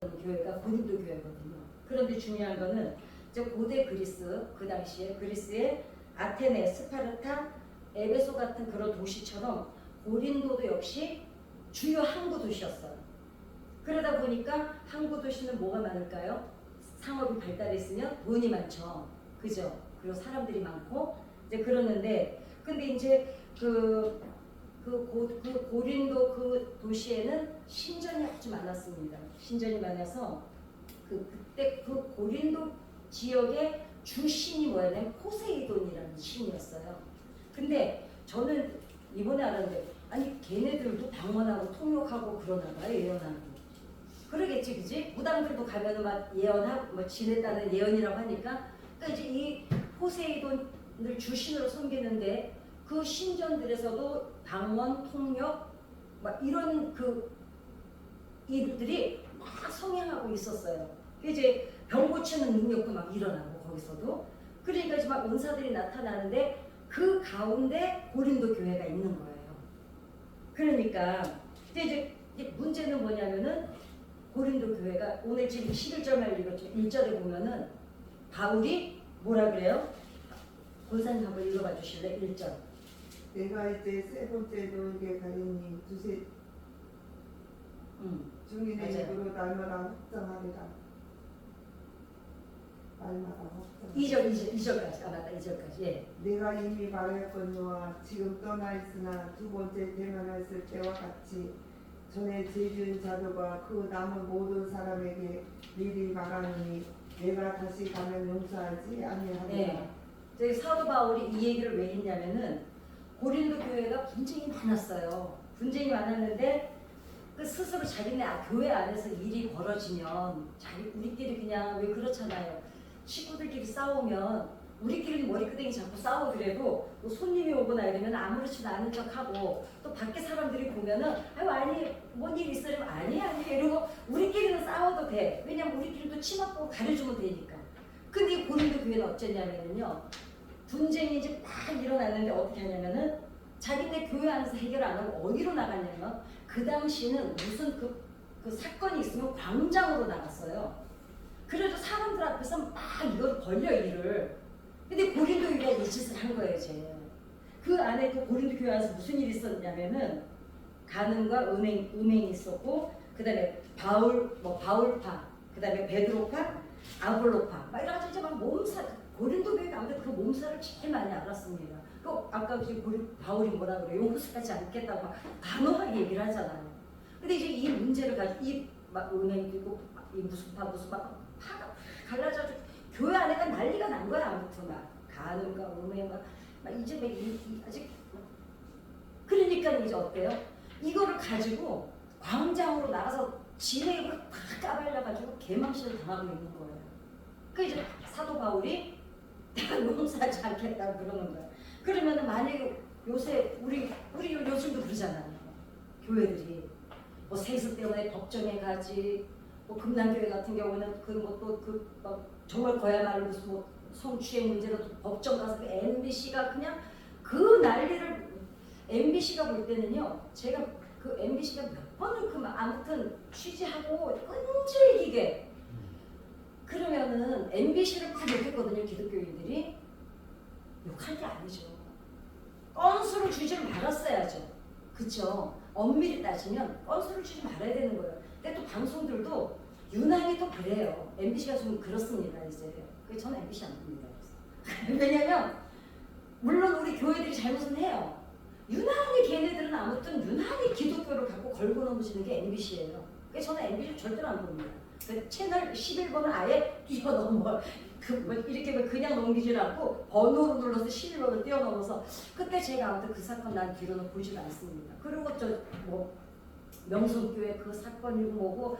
교회가 고린도 교회거든요. 그런데 중요한 거는 이제 고대 그리스, 그 당시에 그리스의 아테네, 스파르타, 에베소 같은 그런 도시처럼 고린도도 역시 주요 항구 도시였어요. 그러다 보니까 항구 도시는 뭐가 많을까요? 상업이 발달했으면 돈이 많죠. 그죠? 그리고 사람들이 많고 이제 그러는데 근데 이제 그 고린도 그 도시에는 신전이 아주 많았습니다. 신전이 많아서 그때 그 고린도 지역의 주신이 뭐였냐면 포세이돈이라는 신이었어요. 근데 저는 이번에 알았는데 아니 걔네들도 방언하고 통역하고 그러나 봐요. 예언하고. 그러겠지, 그지? 무당들도 가면은 막 예언하고 뭐 지냈다는 예언이라고 하니까 그러니까 이제 이 포세이돈을 주신으로 섬기는데 그 신전들에서도 방언, 통역 막 이런 그 일들이 막 성행하고 있었어요. 이제 병 고치는 능력도 막 일어나고 거기서도 그러니까 이제 막 은사들이 나타나는데 그 가운데 고린도 교회가 있는 거예요. 그러니까 이제 문제는 뭐냐면은 고린도 교회가 오늘 지금 11절만 읽었죠. 1절에 보면은 바울이 뭐라 그래요? 권사님 한번 읽어봐 주실래? 1절. 내가 이제 세 번째 너에게 가리니 두세 중인의 입으로 날마다 확장하리라. 날마다 확장. 2절까지. 아 맞다 2절까지. 예. 내가 이미 말했거니와 지금 떠나 있으나 두 번째 대면했을 때와 같이 전에 죄지은 자들과 그 남은 모든 사람에게 미리 말하노니 내가 다시 가면 용서하지 아니하리라. 네. 저희 사도 바울이 이 얘기를 왜 했냐면은 고린도 교회가 분쟁이 많았어요. 분쟁이 많았는데 그 스스로 자기네 교회 안에서 일이 벌어지면 우리끼리 그냥 왜 그렇잖아요. 식구들끼리 싸우면 우리끼리 머리끄댕이 잡고 싸우더라도 또 손님이 오거나 이러면 아무렇지도 않은 척하고 또 밖에 사람들이 보면은 아니 뭔 일 있으면 아니 이러고 우리끼리는 싸워도 돼. 왜냐면 우리끼리도 치마 보고 가려주면 되니까. 근데 이 고린도 교회는 어쩌냐면요. 분쟁이 이제 막 일어났는데 어떻게 하냐면은 자기네 교회 안에서 해결 안 하고 어디로 나갔냐면 그 당시는 무슨 그 사건이 있으면 광장으로 나갔어요. 그래도 사람들 앞에서 막 이걸 벌려 일을. 근데 고린도 교회가 이 짓을 한 거예요, 쟤. 그 안에 그 고린도 교회 안에서 무슨 일이 있었냐면은 간음과 음행이 있었고, 그 다음에 바울파, 그 다음에 베드로파, 아볼로파, 막 이래가지고 이제 막 몸살, 고린도 교회가 아무튼 그 몸살을 제일 많이 알았습니다. 그 아까 바울이 뭐라 그래요? 용서하지 않겠다고 막 단호하게 얘기를 하잖아요. 근데 이제 이 문제를 가지고 막 음행도 있고, 이 무슨 파가 갈라져가지고 교회 안에가 난리가 난 거야. 아무튼 막 간음과 음행 막 이제 막 아직 그러니까 이제 어때요? 이거를 가지고 광장으로 나가서 지네 입을 다 까발려가지고 개망신을 당하고 있는 거예요. 그 이제 사도 바울이 내가 용서하지 않겠다고 그러는 거예요. 그러면은 만약에 요새 우리 요즘도 그러잖아요. 교회들이 뭐 세습 때문에 법정에 가지, 뭐 금남교회 같은 경우는 정말 그야말로 무슨 뭐 성추행 문제로 법정 가서 그 MBC가 그냥 그 난리를 MBC가 볼 때는요. 제가 그 MBC가 몇 번을 아무튼 취재하고 끈질기게 그러면은 MBC를 막 욕했거든요. 기독교인들이 욕한 게 아니죠. 건수를 주지 말았어야죠. 그쵸? 엄밀히 따지면 건수를 주지 말아야 되는 거예요. 근데 또 방송들도 유난히 또 그래요. MBC가 좀 그렇습니다. 이제 그래서 저는 MBC 안 봅니다. 왜냐면 물론 우리 교회들이 잘못은 해요. 유난히 걔네들은 아무튼 유난히 기독교를 갖고 걸고 넘으시는 게 MBC예요. 그래서 저는 MBC 절대로 안 봅니다. 그 채널 11번은 아예 뛰어넘어. 이렇게 그냥 넘기질 않고 번호로 눌러서 11번을 뛰어넘어서 그때 제가 아무튼 그 사건 난 뒤로는 보질 않습니다. 그리고 뭐 명성교회 그 사건이 뭐고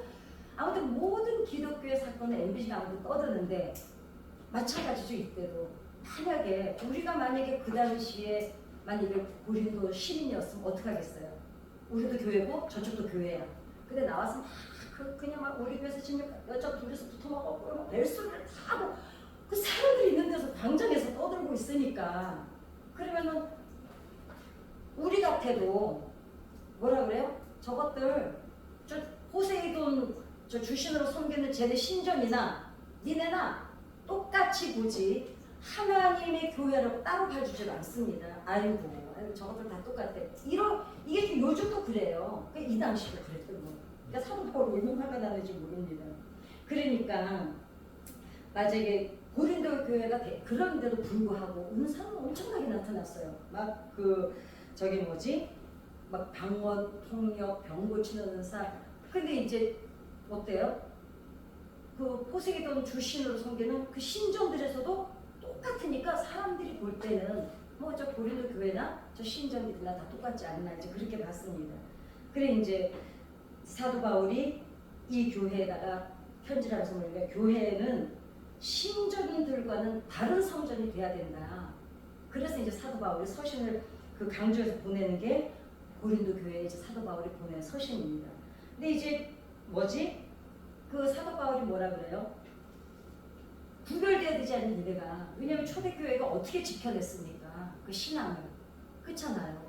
아무튼 모든 기독교의 사건은 MBC가 아무튼 떠드는데 마찬가지죠. 이때도 만약에 우리가 그 당시에 만약에 고린도 시민이었으면 어떡하겠어요? 우리도 교회고 저쪽도 교회야. 근데 나와서 막 그냥 막 우리 교회에서 지금 여자 둘이서 붙어먹고 막 벨소리를 다 하고 그 사람들이 있는 데서 광장에서 떠들고 있으니까 그러면은 우리 같아도 뭐라 그래요? 저것들 저 포세이돈 저 주신으로 섬기는 쟤네 신전이나 니네나 똑같이 보지 하나님의 교회라고 따로 봐주질 않습니다. 아이고 저것들 다 똑같아. 이게 좀 요즘도 그래요. 이 당시도 그랬던 거. 그러니까 사도 바울이 얼마나 화가 나는지 모릅니다. 그러니까 만약에 고린도 교회가 그런데도 불구하고 은사는 엄청나게 나타났어요. 막 저기 뭐지? 막 방언, 통역, 병 고치는 은사. 근데 이제 어때요? 그 포세이돈 주신으로 섬기는 그 신전들에서도 똑같으니까 사람들이 볼 때는 뭐 저 고린도 교회나 저 신전들이나 다 똑같지 않나 이제 그렇게 봤습니다. 그래 이제 사도 바울이 이 교회에다가 편지를 해서 보니까 교회는 신전들과는 다른 성전이 돼야 된다. 그래서 이제 사도 바울이 서신을 그 강조해서 보내는 게 고린도 교회에 이제 사도 바울이 보낸 서신입니다. 근데 이제 뭐지? 그 사도 바울이 뭐라 그래요? 구별돼야 되지 않는 니네가. 왜냐하면 초대교회가 어떻게 지켜냈습니까? 그 신앙을. 그렇잖아요.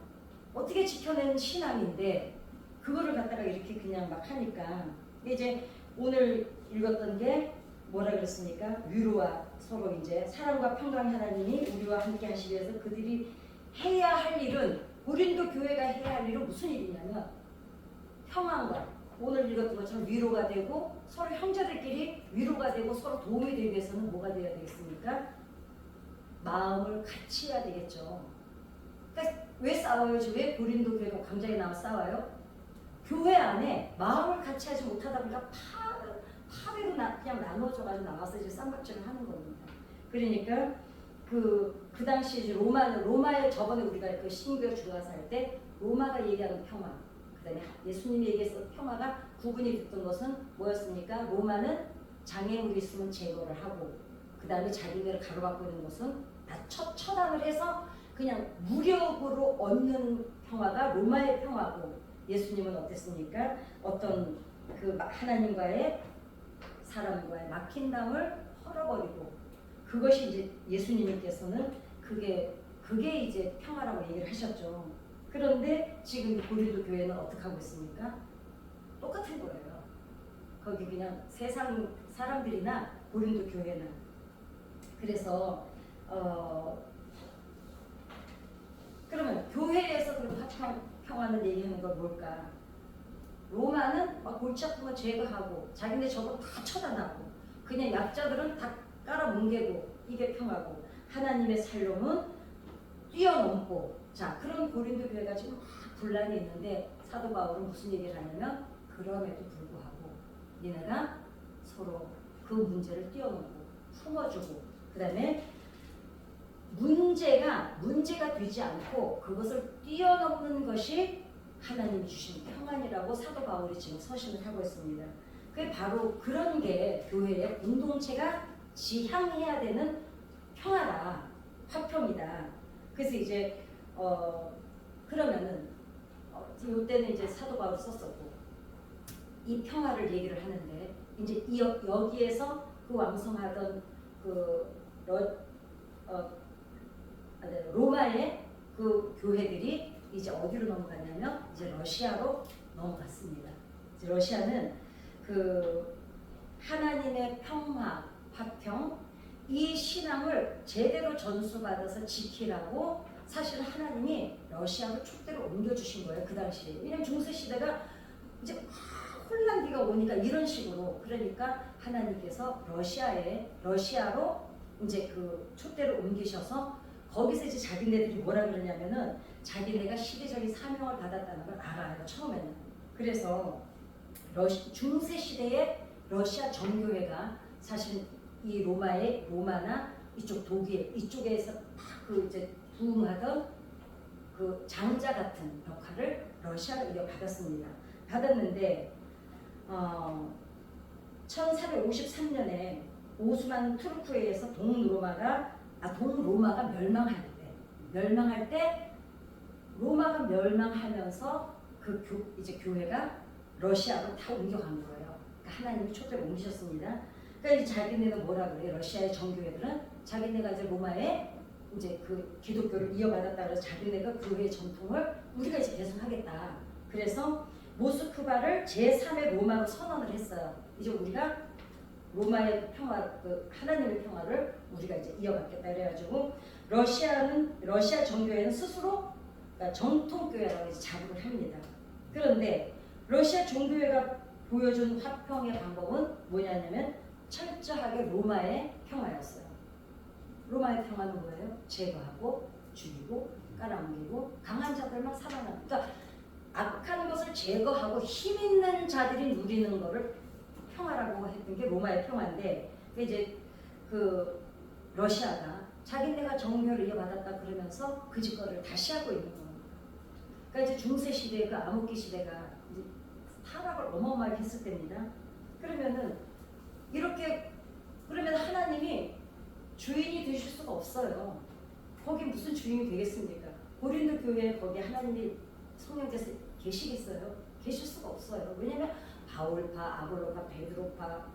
어떻게 지켜낸 신앙인데 그거를 갖다가 이렇게 그냥 막 하니까. 이제 오늘 읽었던 게 뭐라 그랬습니까? 위로와 서로 이제 사랑과 평강 하나님이 우리와 함께 하시기 위해서 그들이 해야 할 일은 고린도 교회가 해야 할 일은 무슨 일이냐면 평안과 오늘 읽었던 것처럼 위로가 되고 서로 형제들끼리 위로가 되고 서로 도움이 되기 위해서는 뭐가 되어야 되겠습니까? 마음을 같이 해야 되겠죠. 그러니까 왜 싸워요? 왜 고린도 교회가 광장에 나와 싸워요? 교회 안에 마음을 같이 하지 못하다 보니까 파괴로 그냥 나눠져가지고 나와서 이제 쌈박질을 하는 겁니다. 그러니까 그 당시 이제 로마에 저번에 우리가 그 신교회 들어가서 할 때 로마가 얘기하는 평화, 그다음에 예수님이 얘기했던 평화가 구분이 됐던 것은 뭐였습니까? 로마는 장애물이 있으면 제거를 하고 그다음에 자기네를 가로막고 있는 것은 다 처단을 해서 그냥 무력으로 얻는 평화가 로마의 평화고 예수님은 어땠습니까? 어떤 그 하나님과의 사람과의 막힌 담을 헐어버리고 그것이 이제 예수님께서는 그게 이제 평화라고 얘기를 하셨죠. 그런데 지금 고린도 교회는 어떻게 하고 있습니까? 똑같은 거예요. 거기 그냥 세상 사람들이나 고린도 교회는. 그래서 그러면 교회에서 그럼 평화는 얘기하는 건 뭘까? 로마는 막 골치 아픈 거 제거하고 자기네 저거 다 처단하고 그냥 약자들은 다 깔아뭉개고 이게 평화고 하나님의 살롬은 뛰어넘고 자 그런 고린도 교회가 지금 막 분란이 있는데 사도 바울은 무슨 얘기를 하냐면 그럼에도 불구하고 니네가 서로 그 문제를 뛰어넘고 품어주고 그 다음에 문제가 되지 않고 그것을 뛰어넘는 것이 하나님이 주신 평안이라고 사도 바울이 지금 서신을 하고 있습니다. 그게 바로 그런 게 교회의 공동체가 지향해야 되는 평화다, 화평이다. 그래서 이제 그러면은 이때는 이제 사도 바울이 썼었고 이 평화를 얘기를 하는데 이제 여기에서 그 왕성하던 로마의 그 교회들이 이제 어디로 넘어갔냐면 이제 러시아로 넘어갔습니다. 이제 러시아는 그 하나님의 평화, 화평 이 신앙을 제대로 전수받아서 지키라고 사실 하나님이 러시아로 촛대로 옮겨주신 거예요. 그 당시에. 왜냐면 중세시대가 이제 혼란기가 오니까 이런 식으로 그러니까 하나님께서 러시아로 이제 그 촛대를 옮기셔서 거기서 이제 자기네들이 뭐라 그러냐면은 자기네가 시대적인 사명을 받았다는 걸 알아요. 처음에는. 그래서 중세 시대의 러시아 정교회가 사실 이 로마나 이쪽 독일 이쪽에서 그 이제 부흥하던 그 장자 같은 역할을 러시아가 이어받았습니다. 받았는데 1453년에 오스만 투르크에 의해서 동로마가 멸망할 때 로마가 멸망하면서 이제 교회가 러시아로 다 옮겨간 거예요. 그러니까 하나님이 촛대를 옮기셨습니다. 그러니까 이제 자기네는 뭐라 그래요? 러시아의 정교회들은 자기네가 이제 로마에 이제 그 기독교를 이어받았다 그래서 자기네가 교회의 전통을 우리가 이제 계속하겠다. 그래서 모스크바를 제3의 로마로 선언을 했어요. 이제 우리가 로마의 평화, 그 하나님의 평화를 우리가 이제 이어받겠다 그래가지고 러시아 정교회는 스스로 그러니까 정통교회라고 이제 자부를 합니다. 그런데 러시아 종교회가 보여준 화평의 방법은 뭐냐면 철저하게 로마의 평화였어요. 로마의 평화는 뭐예요? 제거하고 죽이고 깔아뭉개고 강한 자들만 살아남는. 그러니까 악한 것을 제거하고 힘 있는 자들이 누리는 거를 평화라고 했던 게 로마의 평화인데 이제 그 러시아가 자기네가 정교를 이어받았다 그러면서 그 짓거리를 다시 하고 있는 겁니다. 그러니까 이제 중세 시대 그 암흑기 시대가 이제 타락을 어마어마하게 했을 때입니다. 그러면은 이렇게 그러면 하나님이 주인이 되실 수가 없어요. 거기 무슨 주인이 되겠습니까? 고린도 교회에 거기 하나님이 성령께서 계시겠어요? 계실 수가 없어요. 왜냐하면 바울파, 아볼로파, 베드로파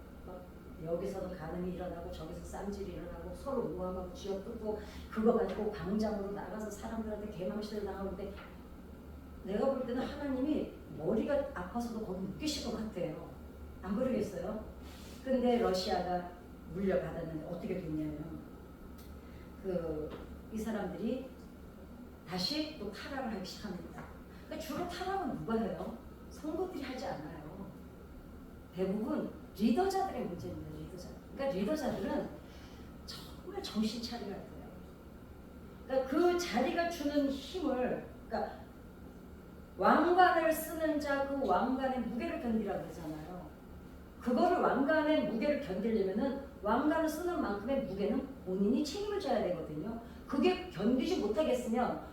여기서는 간음이 일어나고 저기서 쌈질이 일어나고 서로 모함하고 쥐어뜯고 그거 가지고 광장으로 나가서 사람들한테 개망신을 당하는데 내가 볼 때는 하나님이 머리가 아파서도 거기 못 계실 것 같아요. 안 그러겠어요? 근데 러시아가 물려받았는데 어떻게 됐냐면 이 사람들이 다시 또 타락을 하기 시작합니다. 그러니까 주로 타락은 누가 해요? 성도들이 하지 않아요. 대부분 리더자들의 문제입니다. 리더자들. 그러니까 리더자들은 정말 정신 차려야 돼요. 그러니까 그 자리가 주는 힘을 그러니까 왕관을 쓰는 자 그 왕관의 무게를 견디라고 그러잖아요. 그거를 왕관의 무게를 견디려면은 왕관을 쓰는 만큼의 무게는 본인이 책임을 져야 되거든요. 그게 견디지 못하겠으면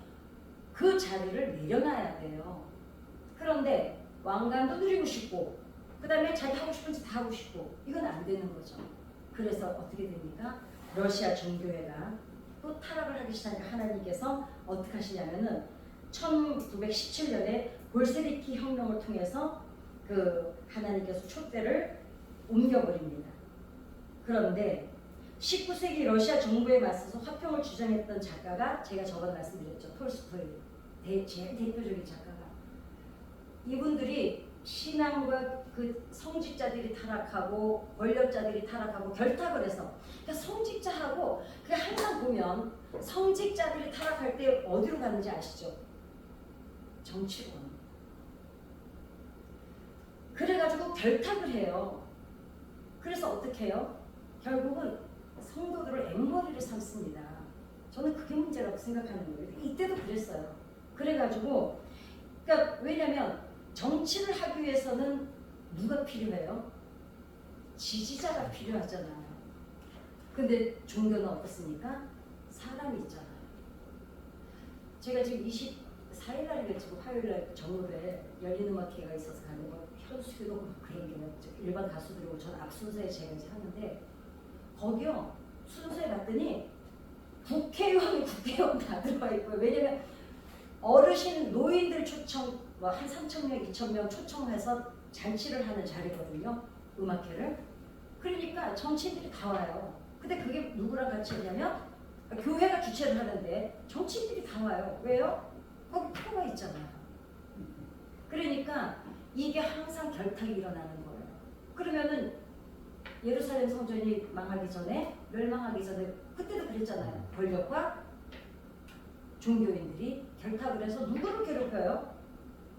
그 자리를 내려놔야 돼요. 그런데 왕관도 누리고 싶고 그 다음에 자기 하고 싶은 짓 다 하고 싶고 이건 안 되는 거죠. 그래서 어떻게 됩니까? 러시아 정교회가 또 타락을 하기 시작하니까 하나님께서 어떻게 하시냐면은 1917년에 볼세비키 혁명을 통해서 그 하나님께서 촛대를 옮겨버립니다. 그런데 19세기 러시아 정부에 맞서서 화평을 주장했던 작가가 제가 저번에 말씀드렸죠. 톨스토이. 제일 대표적인 작가가. 이분들이 신앙과 그 성직자들이 타락하고 권력자들이 타락하고 결탁을 해서 그러니까 성직자하고 그 항상 보면 성직자들이 타락할 때 어디로 가는지 아시죠? 정치권. 그래가지고 결탁을 해요. 그래서 어떻게 해요? 결국은 성도들을 앵벌이를 삼습니다. 저는 그게 문제라고 생각하는 거예요. 이때도 그랬어요. 그래가지고 그러니까 왜냐면 정치를 하기 위해서는 누가 필요해요? 지지자가 필요하잖아요. 근데 종교는 어떻습니까? 사람이 있잖아요. 제가 지금 24일 날인가 지금 화요일 날 정읍에 열린음악회가 있어서 가는 거 현수교도 그런 게 일반 가수들이 오고 전 앞순서에 제가 이제 하는데 거기요 순서에 봤더니 국회의원 다 들어가 있고요. 왜냐면 어르신 노인들 초청 뭐 한 3,000명, 2,000명 초청해서 잔치를 하는 자리거든요. 음악회를. 그러니까 정치인들이 다 와요. 근데 그게 누구랑 같이 했냐면 교회가 주최를 하는데 정치인들이 다 와요. 왜요? 거기 표가 있잖아요. 그러니까 이게 항상 결탁이 일어나는 거예요. 그러면은 예루살렘 성전이 망하기 전에 멸망하기 전에 그때도 그랬잖아요. 권력과 종교인들이 결탁을 해서 누구를 괴롭혀요?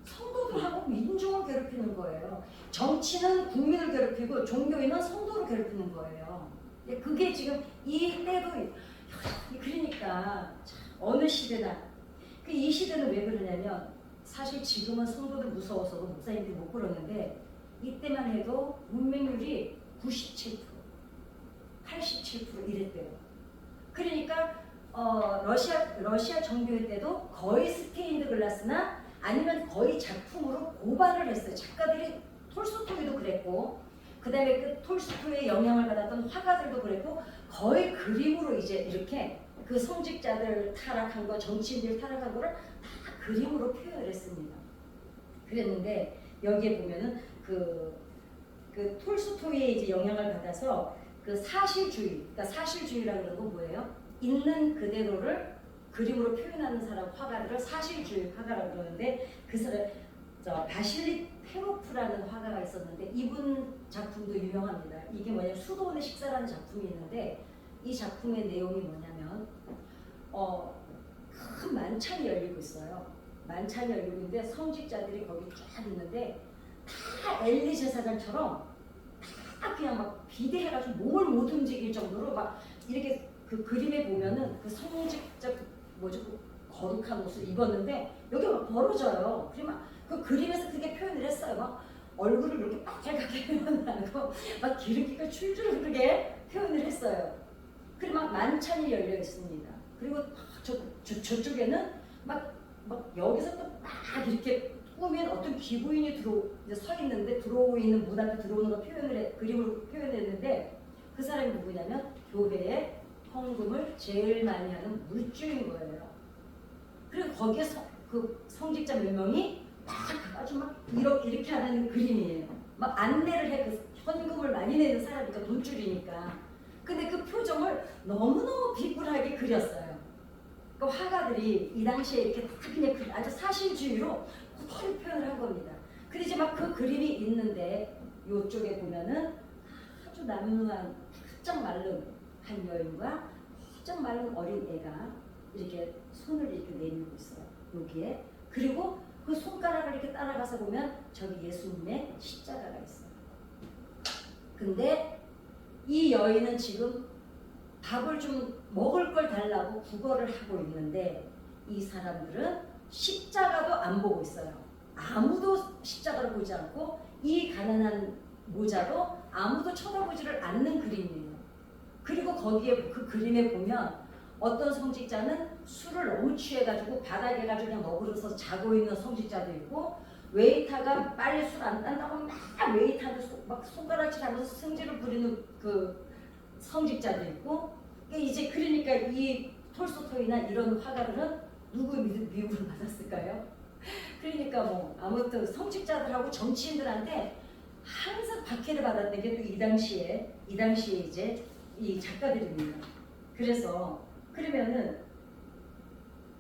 성도들하고 민중을 괴롭히는 거예요. 정치는 국민을 괴롭히고 종교인은 성도를 괴롭히는 거예요. 그게 지금 이때도 그러니까 어느 시대나 이 시대는 왜 그러냐면 사실 지금은 성도들 무서워서도 목사님들이 못 그러는데 이때만 해도 문맹률이 97%, 87% 이랬대요. 그러니까 러시아 정교회 때도 거의 스테인드 글라스나 아니면 거의 작품으로 고발을 했어요. 작가들이 톨스토이도 그랬고 그 다음에 그 톨스토이의 영향을 받았던 화가들도 그랬고 거의 그림으로 이제 이렇게 그 성직자들 타락한 거, 정치인들 타락한 거를 다 그림으로 표현을 했습니다. 그랬는데 여기에 보면은 그 톨스토이의 이제 영향을 받아서 그 사실주의, 그러니까 사실주의라는 건 뭐예요? 있는 그대로를 그림으로 표현하는 사람 화가들을 사실주의 화가라고 그러는데 그 사람 저 바실리 페로프라는 화가가 있었는데 이분 작품도 유명합니다. 이게 뭐냐면 수도원의 식사라는 작품이 있는데 이 작품의 내용이 뭐냐면 큰 만찬이 열리고 있어요. 만찬이 열리고 있는데 성직자들이 거기 쫙 있는데 다 엘리 제사장처럼 다 그냥 막 비대해가지고 몸을 못 움직일 정도로 막 이렇게 그 그림에 보면은 그 성직자 뭐지 거룩한 옷을 입었는데 여기 막 벌어져요. 그러면 그 그림에서 그렇게 표현을 했어요. 막 얼굴을 이렇게 빨갛게 표현하고 막 기름기가 출줄 흐르게 표현을 했어요. 그리고 막 만찬이 열려 있습니다. 그리고 저쪽에는 막 여기서 또 막 이렇게 꾸민 어떤 귀부인이 이제 서 있는데 들어오는 문 앞에 들어오는 거 그림으로 표현했는데 그 사람이 누구냐면 교회에 헌금을 제일 많이 하는 물주인 거예요. 그리고 거기에 그 성직자 몇 명이 막 아주 막 이렇게 하는 그림이에요. 막 안내를 해. 그 헌금을 많이 내는 사람이니까 돈줄이니까. 근데 그 표정을 너무너무 비굴하게 그렸어요. 그 화가들이 이 당시에 이렇게 다 그냥 아주 사실주의로 그대로 표현을 한 겁니다. 근데 이제 막 그 그림이 있는데 이쪽에 보면은 아주 남루한 바짝 마른 한 여인과 바짝 마른 어린 애가 이렇게 손을 이렇게 내밀고 있어요. 여기에. 그리고 그 손가락을 이렇게 따라가서 보면 저기 예수님의 십자가가 있어요. 근데 이 여인은 지금 밥을 좀 먹을 걸 달라고 구걸을 하고 있는데 이 사람들은 십자가도 안 보고 있어요. 아무도 십자가를 보지 않고 이 가난한 모자도 아무도 쳐다보지를 않는 그림이에요. 그리고 거기에 그 그림에 보면 어떤 성직자는 술을 너무 취해가지고 바닥에 가지고 그냥 너그러서 자고 있는 성직자도 있고 웨이터가 빨리 술 안 딴다고 막 웨이터한테 막 손가락질하면서 승질을 부리는 그 성직자도 있고 이제 그러니까 이 톨스토이나 이런 화가들은 누구 미움을 받았을까요? 그러니까 뭐 아무튼 성직자들하고 정치인들한테 항상 박해를 받았던 게 또 이 당시에 이제 이 작가들입니다. 그래서 그러면은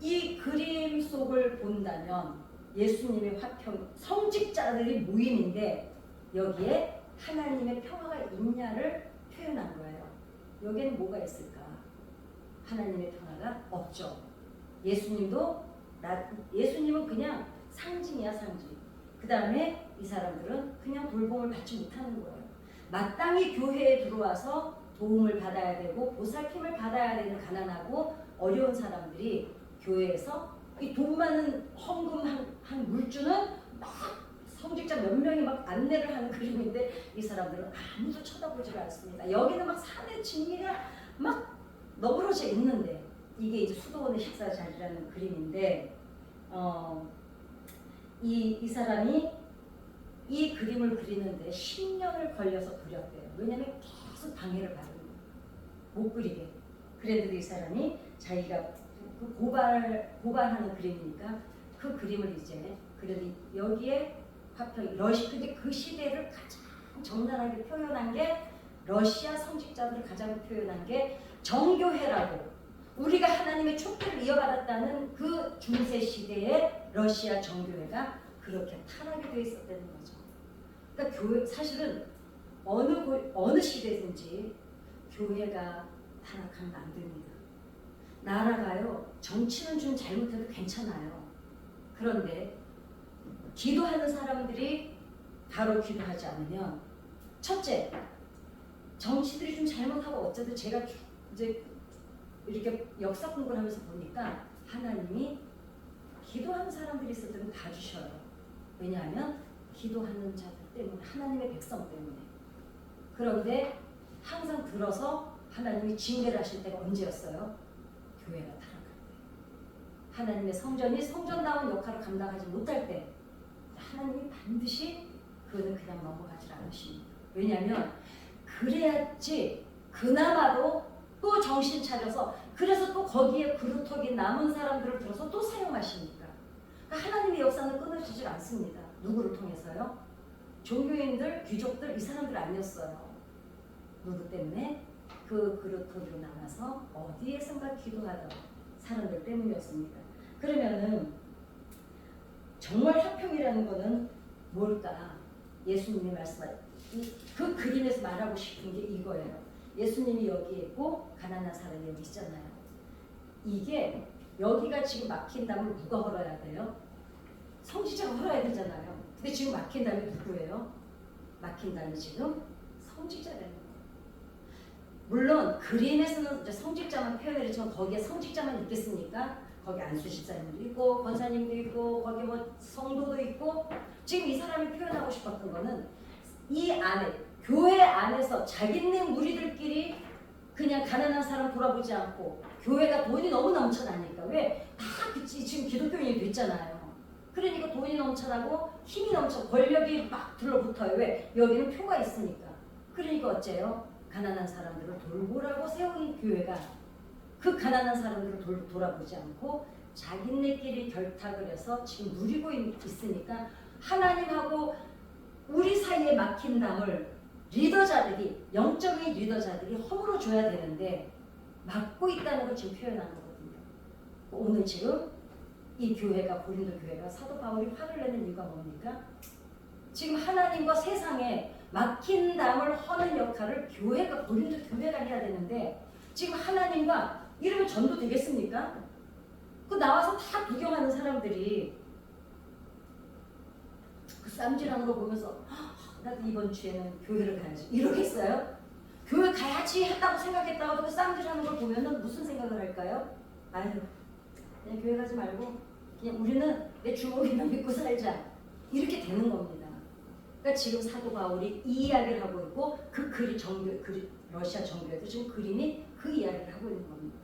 이 그림 속을 본다면 예수님의 화평 성직자들이 모임인데 여기에 하나님의 평화가 있냐를 표현한 거예요. 여기에는 뭐가 있을까? 하나님의 평화가 없죠. 예수님은 그냥 상징이야 상징. 그 다음에 이 사람들은 그냥 돌봄을 받지 못하는 거예요. 마땅히 교회에 들어와서 도움을 받아야 되고 보살핌을 받아야 되는 가난하고 어려운 사람들이 교회에서 이 돈 많은 헌금 한 물주는 막 성직자 몇 명이 막 안내를 하는 그림인데 이 사람들은 아무도 쳐다보지 않습니다. 여기는 막 산의 진미가 막 너그러져 있는데 이게 이제 수도원의 식사 자리라는 그림인데 이 사람이 이 그림을 그리는데 10년을 걸려서 그렸대요. 왜냐하면 계속 방해를 받는 거예요. 못 그리게. 그랬는데 이 사람이 자기가 그 고발하는 그림이니까 그 그림을 이제 그래도 여기에 화평 근데 그 시대를 가장 적나라하게 표현한 게 러시아 성직자들을 가장 표현한 게 정교회라고 우리가 하나님의 촛대를 이어받았다는 그 중세 시대의 러시아 정교회가 그렇게 타락이 되어 있었다는 거죠. 그러니까 교회 사실은 어느 시대든지 교회가 타락하면 안 됩니다. 나라가요 정치는 좀 잘못해도 괜찮아요. 그런데 기도하는 사람들이 바로 기도하지 않으면 첫째 정치들이 좀 잘못하고 어쨌든 제가 이제 이렇게 역사 공부를 하면서 보니까 하나님이 기도하는 사람들이 있을 때는 봐주셔요. 왜냐하면 기도하는 자들 때문에 하나님의 백성 때문에. 그런데 항상 들어서 하나님이 징계를 하실 때가 언제였어요? 교회가 타락할 때. 하나님의 성전이 성전다운 역할을 감당하지 못할 때 하나님이 반드시 그거는 그냥 넘어가지 않으십니다. 왜냐하면 그래야지 그나마도 또 정신 차려서 그래서 또 거기에 그루터기 남은 사람들을 들어서 또 사용하시니까 그러니까 하나님의 역사는 끊어지질 않습니다. 누구를 통해서요? 종교인들, 귀족들 이 사람들 아니었어요. 누구 때문에? 그 그루터기로 남아서 어디에선가 기도하던 사람들 때문이었습니다. 그러면은 정말 화평이라는 거는 뭘까? 예수님이 말씀하신 그 그림에서 말하고 싶은 게 이거예요. 예수님이 여기에 있고 가난한 사람이 여기 있잖아요. 이게 여기가 지금 막힌다면 누가 헐어야 돼요? 성직자가 헐어야 되잖아요. 근데 지금 막힌 다음에 누구예요? 막힌 다음에 지금 성직자라는 거예요. 물론 그림에서는 이제 성직자만 표현을 했지만 거기에 성직자만 있겠습니까? 거기 안수집사님도 있고 권사님도 있고 거기 뭐 성도도 있고 지금 이 사람이 표현하고 싶었던 거는 이 안에 교회 안에서 자기네 무리들끼리 그냥 가난한 사람 돌아보지 않고 교회가 돈이 너무 넘쳐나니까 왜 다 지금 기독교인이 됐잖아요. 그러니까 돈이 넘쳐나고 힘이 넘쳐 권력이 막 들러붙어요. 왜? 여기는 표가 있으니까. 그러니까 어째요? 가난한 사람들을 돌보라고 세운 교회가 그 가난한 사람들을 돌아보지 않고 자기네끼리 결탁을 해서 지금 누리고 있으니까 하나님하고 우리 사이에 막힌 담을 리더자들이 영적인 리더자들이 허물어 줘야 되는데 막고 있다는 걸 지금 표현하는 거거든요. 오늘 지금 이 교회가 고린도 교회가 사도 바울이 화를 내는 이유가 뭡니까? 지금 하나님과 세상에 막힌 담을 허는 역할을 교회가 고린도 교회가 해야 되는데 지금 하나님과 이러면 전도 되겠습니까? 그 나와서 다 구경하는 사람들이 그 쌈질하는 거 보면서 나도 이번 주에는 교회를 가야지 이러겠어요? 교회 가야지 했다고 생각했다가도 그 쌈질하는 걸 보면은 무슨 생각을 할까요? 아유 그냥 교회 가지 말고 그냥 우리는 내 주먹이나 믿고 살자 이렇게 되는 겁니다. 그러니까 지금 사도 바울이 이 이야기를 하고 있고 그 글이 러시아 정교회도 지금 그림이 그 이야기를 하고 있는 겁니다.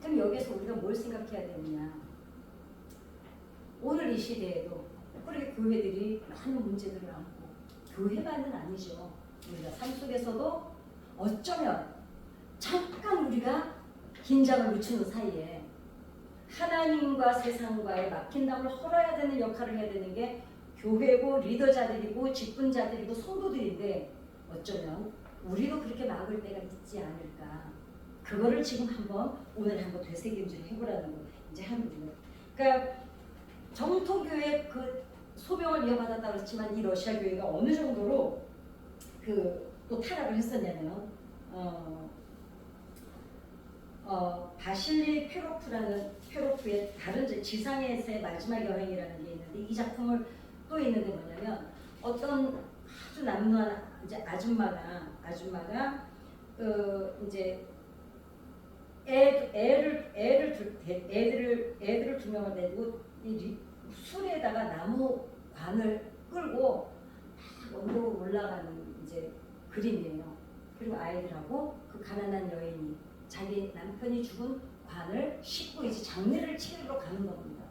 그럼 여기서 우리가 뭘 생각해야 되느냐? 오늘 이 시대에도 그렇게 교회들이 많은 문제들을 안고 교회만은 아니죠. 우리가 삶 속에서도 어쩌면 잠깐 우리가 긴장을 늦추는 사이에 하나님과 세상과의 막힌 담을 헐어야 되는 역할을 해야 되는 게 교회고 리더자들이고 직분자들이고 성도들인데 어쩌면 우리도 그렇게 막을 때가 있지 않을까. 그거를 지금 오늘 한번 되새김질 해보라는 거 이제 하는 거예요. 그러니까 정통교회 그 소명을 이어받았다고 했지만 이 러시아 교회가 어느 정도로 또 타락을 했었냐면 바실리 페로프의 다른 지상에서의 마지막 여행이라는 게 있는데 이 작품을 또 있는데 뭐냐면 어떤 아주 남루한 이제 아줌마가 이제 애들을 두 명을 데리고 이 술에다가 나무 관을 끌고 언덕으로 올라가는 이제 그림이에요. 그리고 아이들하고 그 가난한 여인이 자기 남편이 죽은 관을 싣고 이제 장례를 치르러 가는 겁니다.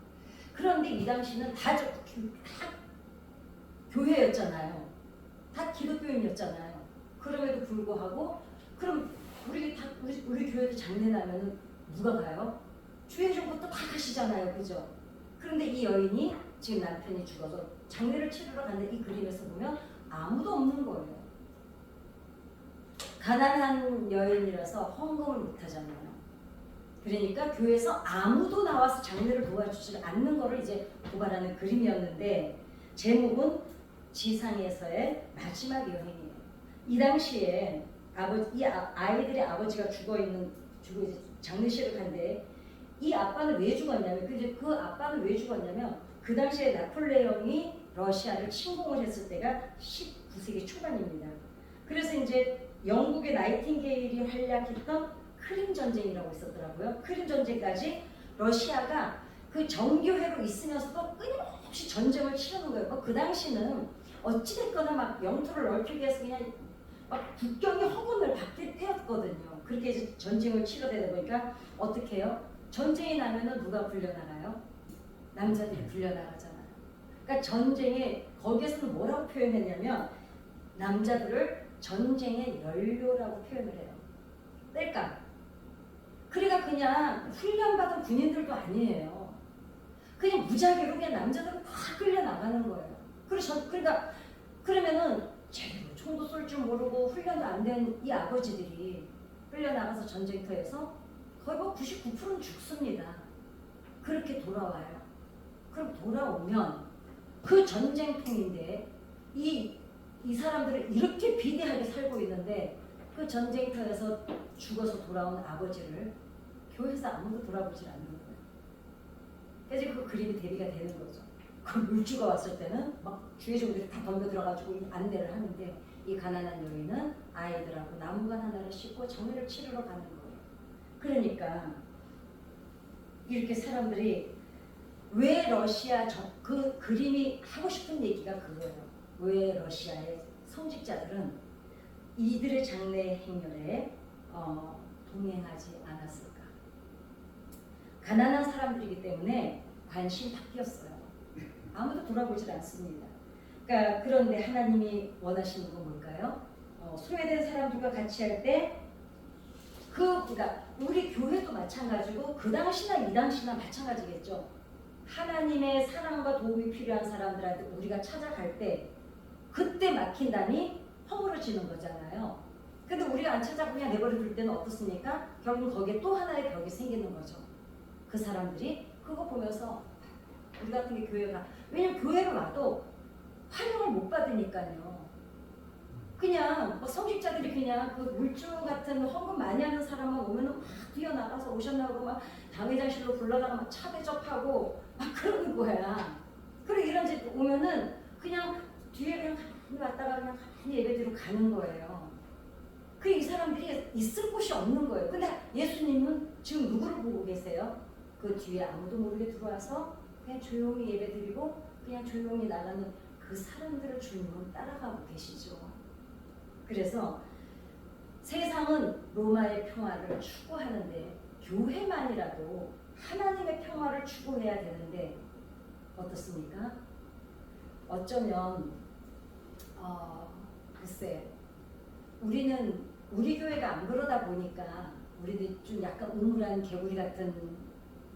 그런데 이 당시는 다 교회였잖아요. 다 기독교인이었잖아요. 그럼에도 불구하고 그럼 우리 교회도 장례 나면은 누가 가요? 주인종부터 다 가시잖아요, 그죠? 그런데 이 여인이 지금 남편이 죽어서 장례를 치르러 갔는데 이 그림에서 보면 아무도 없는 거예요. 가난한 여인이라서 헌금을 못 하잖아요. 그러니까 교회에서 아무도 나와서 장례를 도와주지 않는 거를 이제 고발하는 그림이었는데 제목은 지상에서의 마지막 여행이에요. 이 당시에 아이들의 아버지가 이제 장례식을 간데 이 아빠는 왜 죽었냐면 그 아빠는 왜 죽었냐면 그 당시에 나폴레옹이 러시아를 침공을 했을 때가 19세기 초반입니다. 그래서 이제 영국의 나이팅게일이 활약했던 크림 전쟁이라고 있었더라고요. 크림 전쟁까지 러시아가 그 정교회로 있으면서도 끊임없이 전쟁을 치르는 거예요. 그 당시는 어찌됐거나 막 영토를 넓히기 위해서 그냥 막 국경이 허공을 받게 되었거든요. 그렇게 이제 전쟁을 치러대다 보니까 어떻게 해요? 전쟁이 나면은 누가 불려나가요? 남자들이 불려나가잖아요. 그러니까 전쟁에 거기에서는 뭐라고 표현했냐면 남자들을 전쟁의 연료라고 표현을 해요. 뗄까? 그러니까 그냥 훈련받은 군인들도 아니에요. 그냥 무작위로 그냥 남자들은 다 끌려나가는 거예요. 그러니까 그러면은 제대로 총도 쏠 줄 모르고 훈련도 안 된 이 아버지들이 끌려나가서 전쟁터에서 거의 뭐 99%는 죽습니다. 그렇게 돌아와요. 그럼 돌아오면 그 전쟁통인데 이 사람들은 이렇게 비대하게 살고 있는데 그 전쟁터에서 죽어서 돌아온 아버지를 교회에서 아무도 돌아보질 않는 거예요. 그래서 그 그림이 대비가 되는 거죠. 그 물주가 왔을 때는 막 주의 종들이 다 덤벼 들어가지고 안내를 하는데 이 가난한 여인은 아이들하고 나무관 하나를 싣고 정의를 치르러 가는 거예요. 그러니까 이렇게 사람들이 왜 러시아 그 그림이 하고 싶은 얘기가 그거예요. 왜 러시아의 성직자들은 이들의 장래 행렬에 동행하지 않았을까? 가난한 사람들이기 때문에 관심 바뀌었어요. 아무도 돌아보질 않습니다. 그러니까 그런데 하나님이 원하시는 건 뭘까요? 소외된 사람들과 같이 할 때 그러니까 우리 교회도 마찬가지고 그 당시나 이 당시나 마찬가지겠죠. 하나님의 사랑과 도움이 필요한 사람들한테 우리가 찾아갈 때 그때 막힌다니 허물어지는 거잖아요. 근데 우리가 안 찾아보고 그냥 내버려 둘 때는 어떻습니까? 결국 거기에 또 하나의 벽이 생기는 거죠. 그 사람들이 그거 보면서 우리 같은 게 교회가 왜냐면 교회로 와도 환영을 못 받으니까요. 그냥 뭐 성직자들이 그냥 그 물주 같은 헌금 많이 하는 사람만 오면은 막 뛰어나가서 오셨나고 막 당회장실로 불러다가 막 차 대접하고 막 그러는 거야. 그리고 이런 집 오면은 그냥 뒤에 그냥 가만히 왔다가 그냥 가만히 예배드리고 가는 거예요. 그 이 사람들이 있을 곳이 없는 거예요. 근데 예수님은 지금 누구를 보고 계세요? 그 뒤에 아무도 모르게 들어와서 그냥 조용히 예배드리고 그냥 조용히 나가는 그 사람들을 주님은 따라가고 계시죠. 그래서 세상은 로마의 평화를 추구하는데 교회만이라도 하나님의 평화를 추구해야 되는데 어떻습니까? 어쩌면 글쎄 우리 교회가 안 그러다 보니까 우리도 좀 약간 우물한 개구리 같은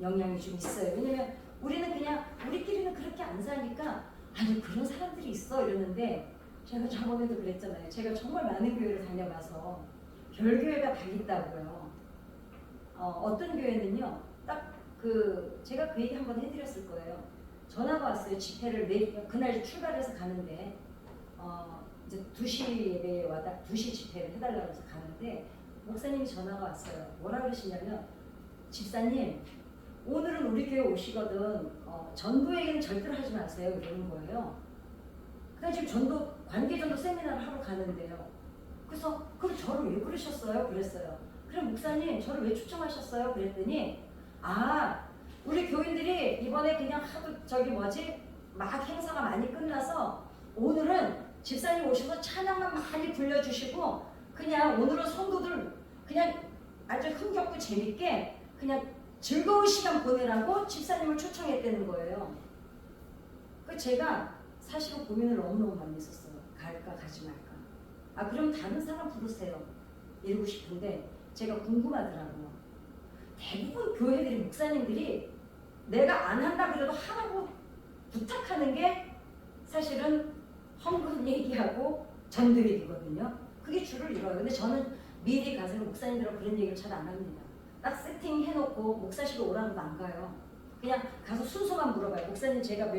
영향이 좀 있어요. 왜냐면 우리는 그냥 우리끼리는 그렇게 안 사니까 아니 그런 사람들이 있어 이러는데 제가 저번에도 그랬잖아요. 제가 정말 많은 교회를 다녀봐서 별교회가 다 있다고요. 어떤 교회는요. 딱 제가 그 얘기 한번 해드렸을 거예요. 전화가 왔어요. 집회를 그날 출발해서 가는데 이제 2시 예배에 와다 2시 집회를 해달라고 해서 가는데 목사님이 전화가 왔어요. 뭐라 그러시냐면 집사님 오늘은 우리 교회 오시거든 전도 얘기는 절대로 하지 마세요 이러는 거예요. 그래서 지금 관계전도 세미나를 하러 가는데요. 그래서 그럼 저를 왜 부르셨어요? 그랬어요. 그럼 목사님 저를 왜 초청하셨어요? 그랬더니 우리 교인들이 이번에 그냥 하도 막 행사가 많이 끝나서 오늘은 집사님 오셔서 찬양만 많이 불려주시고 그냥 오늘은 성도들 그냥 아주 흥겹고 재밌게 그냥 즐거운 시간 보내라고 집사님을 초청했다는 거예요. 제가 사실은 고민을 너무너무 많이 했었어요. 갈까 가지 말까. 그럼 다른 사람 부르세요. 이러고 싶은데 제가 궁금하더라고요. 대부분 교회들이 목사님들이 내가 안 한다 그래도 하라고 부탁하는 게 사실은 헌금 얘기하고 전도 얘기거든요. 그게 주를 이뤄요. 근데 저는 미리 가서 목사님들하고 그런 얘기를 잘 안 합니다. 딱 세팅해놓고 목사실 오라고도 안 가요. 그냥 가서 순서만 물어봐요. 목사님 제가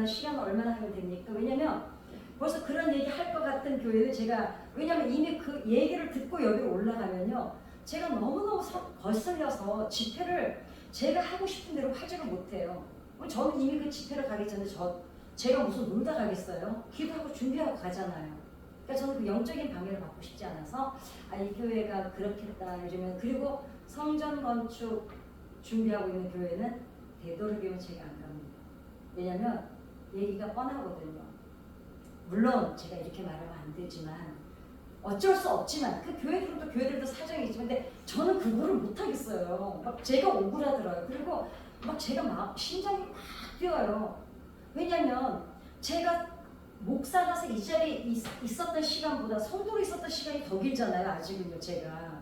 시간 얼마나 하면 됩니까? 왜냐면 벌써 그런 얘기 할 것 같은 교회는 왜냐면 이미 그 얘기를 듣고 여기로 올라가면요. 제가 너무너무 거슬려서 집회를 제가 하고 싶은 대로 하지를 못해요. 저는 이미 그 집회를 가기 전에 제가 무슨 놀다 가겠어요? 기도하고 준비하고 가잖아요. 그러니까 저는 그 영적인 방해를 받고 싶지 않아서 이 교회가 그렇겠다 이러면 그리고 성전 건축 준비하고 있는 교회는 되도록이면 제가 안 갑니다. 왜냐면 얘기가 뻔하거든요. 물론 제가 이렇게 말하면 안 되지만 어쩔 수 없지만 그 교회들도 사정이 있지만 근데 저는 그거를 못 하겠어요. 막 제가 억울하더라고요. 그리고 막 제가 심장이 막 뛰어요. 왜냐면 제가 목사라서 이 자리에 있었던 시간보다 성도로 있었던 시간이 더 길잖아요. 아직은요 제가.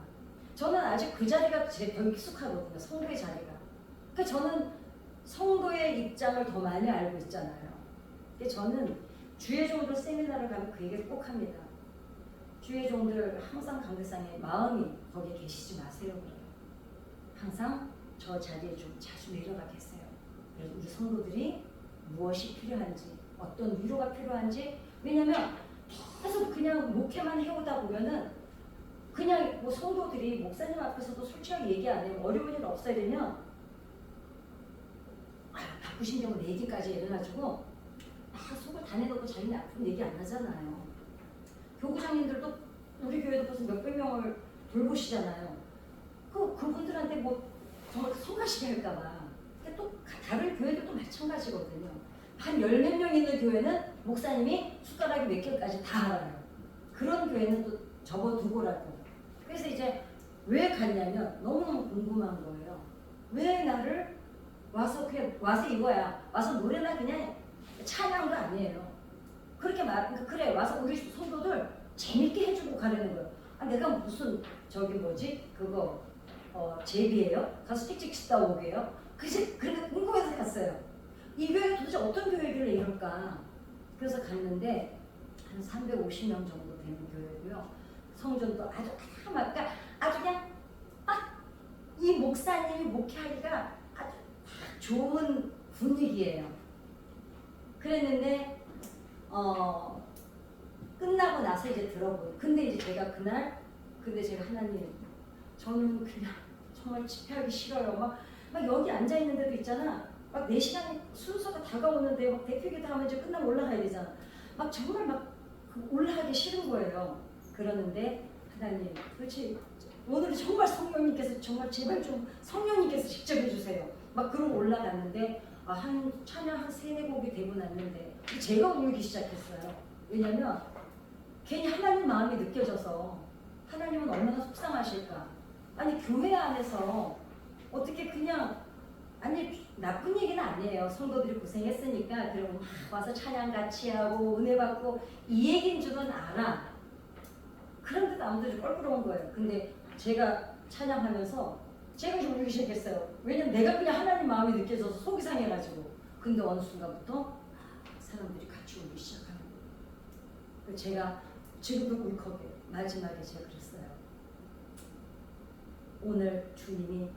저는 아직 그 자리가 더 익숙하거든요. 성도의 자리가. 그러니까 저는 성도의 입장을 더 많이 알고 있잖아요. 근데 저는 주의 종들 세미나를 가면 그 얘기를 꼭 합니다. 주의 종들 항상 강대상에 마음이 거기에 계시지 마세요. 그래요. 항상 저 자리에 좀 자주 내려가 계세요. 그래서 우리 성도들이 무엇이 필요한지, 어떤 위로가 필요한지, 왜냐면 계속 그냥 목회만 해오다 보면은 그냥 뭐 성도들이 목사님 앞에서도 솔직하게 얘기 안 해요. 어려운 일 없어야 되면 바쁘신 경우 4개까지 일어나지고 속을 다 내놓고 자기네 아픈 얘기 안 하잖아요. 교구장님들도 우리 교회도 벌써 몇백 명을 돌보시잖아요. 그분들한테 뭐 정말 성가시게 할까봐. 또 다른 교회들도 마찬가지거든요. 한 10몇 명 있는 교회는 목사님이 숟가락이 몇 개까지 다 알아요. 그런 교회는 또 접어두고라도. 그래서 이제 왜 갔냐면 너무너무 궁금한 거예요. 왜 나를 와서 그냥 와서 이거야. 와서 노래나 그냥 찬양도 아니에요. 그렇게 그래 와서 우리 성도들 재밌게 해주고 가려는 거예요. 내가 무슨 저기 뭐지 그거 제비예요? 가서 찍찍 씻다 오게요? 그러니까 궁금해서 갔어요. 이 교회가 도대체 어떤 교회길래 이럴까? 그래서 갔는데 한 350명 정도 되는 교회고요. 성전도 아주 까맣게 아주 그냥 딱 이 목사님이 목회하기가 아주 딱 좋은 분위기예요. 그랬는데 끝나고 나서 이제 들어보니 근데 이제 제가 그날 제가 하나님 저는 그냥 정말 집회하기 싫어요. 막 여기 앉아 있는 데도 있잖아. 막 4시간이 순서가 다가오는데 막 대표기도 하면 이제 끝나면 올라가야 되잖아. 막 정말 막 올라가기 싫은 거예요. 그러는데 하나님 도대체 오늘은 정말 성령님께서 정말 제발 좀 성령님께서 직접 해주세요. 막 그러고 올라갔는데 한 찬양 한 3-4곡이 되고 났는데 제가 울기 시작했어요. 왜냐면 괜히 하나님 마음이 느껴져서 하나님은 얼마나 속상하실까. 아니 교회 안에서 어떻게 그냥 아니 나쁜 얘기는 아니에요. 성도들이 고생했으니까 그러면 와서 찬양 같이 하고 은혜 받고 이 얘기인 줄은 알아. 그런데도 아무도 껄끄러운 거예요. 근데 제가 찬양하면서 제가 좀 울기 시작했어요. 왜냐면 내가 그냥 하나님 마음이 느껴져서 속이 상해가지고. 근데 어느 순간부터 사람들이 같이 울기 시작하는 거예요. 제가 지금도 울컥해요. 마지막에 제가 그랬어요. 오늘 주님이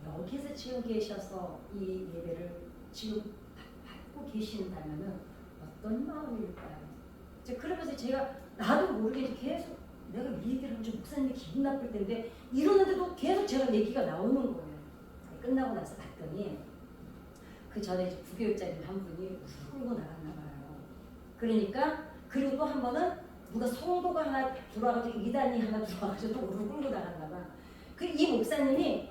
여기서 지금 계셔서 이 예배를 지금 받고 계신다면은 어떤 마음일까요? 그러면서 제가 나도 모르게 계속 내가 이 얘기를 하면 좀 목사님이 기분 나쁠 텐데 이러는데도 계속 제가 얘기가 나오는 거예요. 끝나고 나서 봤더니 그 전에 이제 부교육자님 한 분이 울고 나갔나 봐요. 그러니까 그리고 또 한 번은 누가 성도가 하나 들어와가지고 이단이 하나 들어와가지고 또 울고 나갔나 봐. 이 목사님이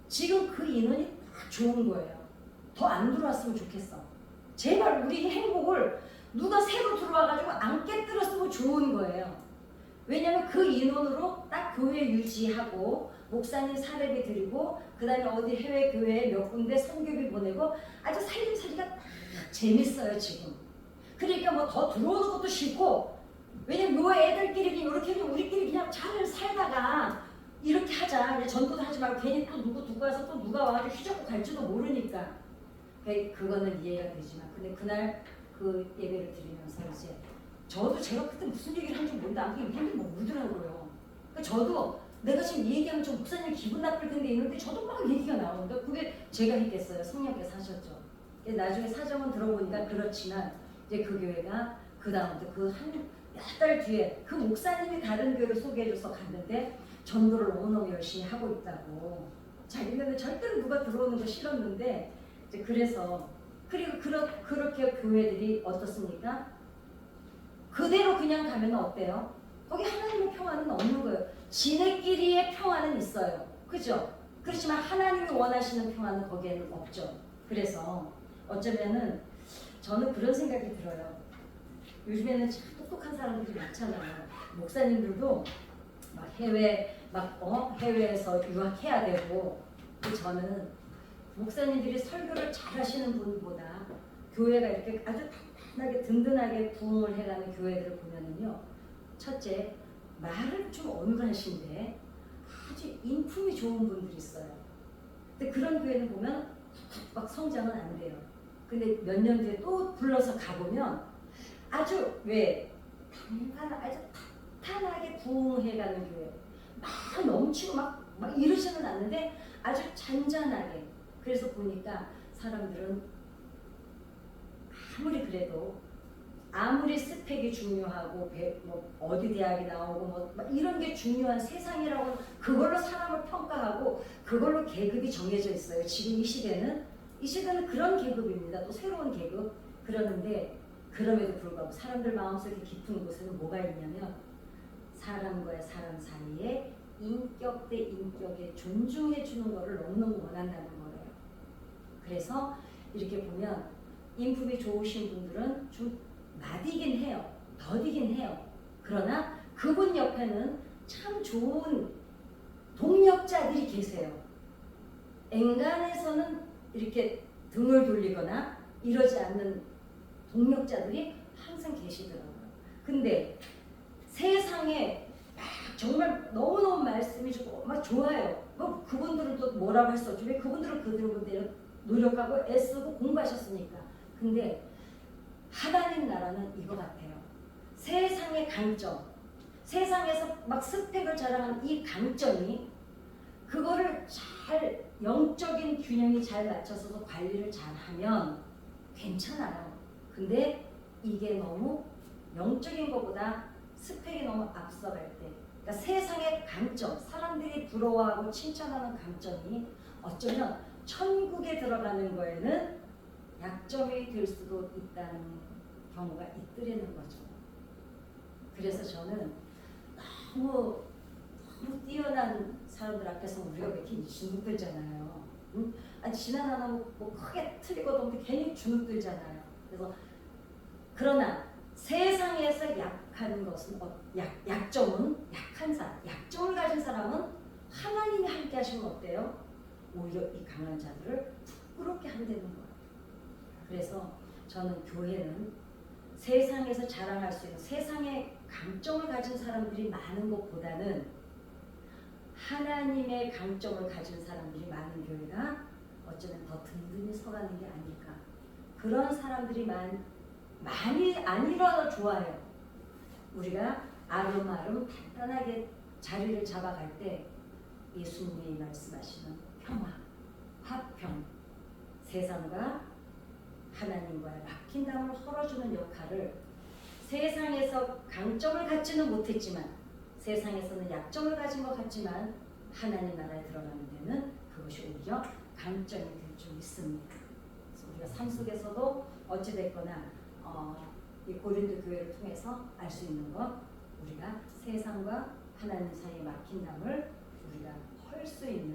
지금 그 인원이 딱 좋은 거예요. 더 안 들어왔으면 좋겠어. 제발 우리 행복을 누가 새로 들어와가지고 안 깨뜨렸으면 좋은 거예요. 왜냐면 그 인원으로 딱 교회 유지하고 목사님 사례비 드리고 그 다음에 어디 해외 교회에 몇 군데 선교비 보내고 아주 살림살이가 딱 재밌어요 지금. 그러니까 뭐 더 들어오는 것도 싫고 왜냐면 요 애들끼리 이렇게 우리끼리 그냥 잘 살다가 이렇게 하자. 전도도 하지 말고 괜히 또 누구 와서 또 누가 와가지고 휘젓고 갈지도 모르니까. 그거는 이해가 되지만 근데 그날 그 예배를 드리면서 이제 저도 제가 그때 무슨 얘기를 하는지 모르는데 아무튼 이분이 뭐 울더라고요. 그러니까 저도 내가 지금 이 얘기하면 좀 목사님 기분 나쁠 텐데 있는데 저도 막 얘기가 나오는데 그게 제가 했겠어요. 성령께서 하셨죠. 나중에 사정은 들어보니까 그렇지만 이제 그 교회가 그 다음부터 그 한 몇 달 뒤에 그 목사님이 다른 교회를 소개해줘서 갔는데 전도를 너무너무 열심히 하고 있다고. 자기네는 절대로 누가 들어오는 거 싫었는데 이제 그래서 그리고 그렇게 교회들이 어떻습니까? 그대로 그냥 가면 어때요? 거기 하나님의 평화는 없는 거예요. 지네끼리의 평화는 있어요. 그죠? 그렇지만 하나님이 원하시는 평화는 거기에는 없죠. 그래서 어쩌면은 저는 그런 생각이 들어요. 요즘에는 참 똑똑한 사람들이 많잖아요. 목사님들도 막 해외에서 유학해야 되고 저는 목사님들이 설교를 잘하시는 분보다 교회가 이렇게 아주 단단하게 든든하게 부흥을 해가는 교회들을 보면은요, 첫째 말을 좀 어눌하신데 아주 인품이 좋은 분들이 있어요. 근데 그런 교회는 보면 막 성장은 안 돼요. 근데 몇 년 뒤에 또 불러서 가보면 아주 아주 탄탄하게 부흥해가는 교회, 막 넘치고 막 이러지는 않는데 아주 잔잔하게. 그래서 보니까 사람들은 아무리 그래도 아무리 스펙이 중요하고 뭐 어디 대학이 나오고 뭐 이런 게 중요한 세상이라고 그걸로 사람을 평가하고 그걸로 계급이 정해져 있어요. 지금 이 시대는 그런 계급입니다. 또 새로운 계급. 그러는데 그럼에도 불구하고 사람들 마음속에 깊은 곳에는 뭐가 있냐면 사람과의 사람 사이에 인격 대 인격에 존중해 주는 것을 너무너무 원한다는 거예요. 그래서 이렇게 보면 인품이 좋으신 분들은 좀 나디긴 해요. 더디긴 해요. 그러나 그분 옆에는 참 좋은 동력자들이 계세요. 엔간에서는 이렇게 등을 돌리거나 이러지 않는 동력자들이 항상 계시더라고요. 근데 세상에 막 정말 너무너무 말씀이 좋고 막 좋아요. 뭐 그분들은 또 뭐라고 할 수 없죠. 왜 그분들은 그들은 노력하고 애쓰고 공부하셨으니까. 근데 하나님 나라는 이거 같아요. 세상의 강점, 세상에서 막 스펙을 자랑하는 이 강점이 그거를 잘 영적인 균형이 잘 맞춰서 관리를 잘하면 괜찮아요. 근데 이게 너무 영적인 것보다 스펙이 너무 앞서갈 때, 그러니까 세상의 강점, 사람들이 부러워하고 칭찬하는 강점이 어쩌면 천국에 들어가는 거에는 약점이 될 수도 있다는 경우가 있더라는 거죠. 그래서 저는 너무 뛰어난 사람들 앞에서 우리가 왜 이렇게 주눅들잖아요. 응? 아니 지난 하나 뭐 크게 틀리고도 없는데 괜히 주눅들잖아요. 그래서 그러나 세상에서 약한 것은 약점은 약한 사람, 약점을 가진 사람은 하나님이 함께 하시면 어때요? 오히려 이 강한 자들을 부끄럽게 한다는 거예요. 그래서 저는 교회는 세상에서 자랑할 수 있는 세상의 강점을 가진 사람들이 많은 것보다는 하나님의 강점을 가진 사람들이 많은 교회가 어쩌면 더 든든히 서가는 게 아닐까. 그런 사람들이 많이 안 일어나 좋아요. 우리가 아름아름 단단하게 자리를 잡아갈 때 예수님이 말씀하시는 평화, 화평, 세상과 하나님과의 막힌담을 헐어주는 역할을 세상에서 강점을 갖지는 못했지만 세상에서는 약점을 가진 것 같지만 하나님 나라에 들어가는 데는 그것이 오히려 강점이 될 줄 믿습니다. 그래서 우리가 삶 속에서도 어찌됐거나 이 고린도 교회를 통해서 알 수 있는 것, 우리가 세상과 하나님 사이에 막힌 담을 우리가 헐 수 있는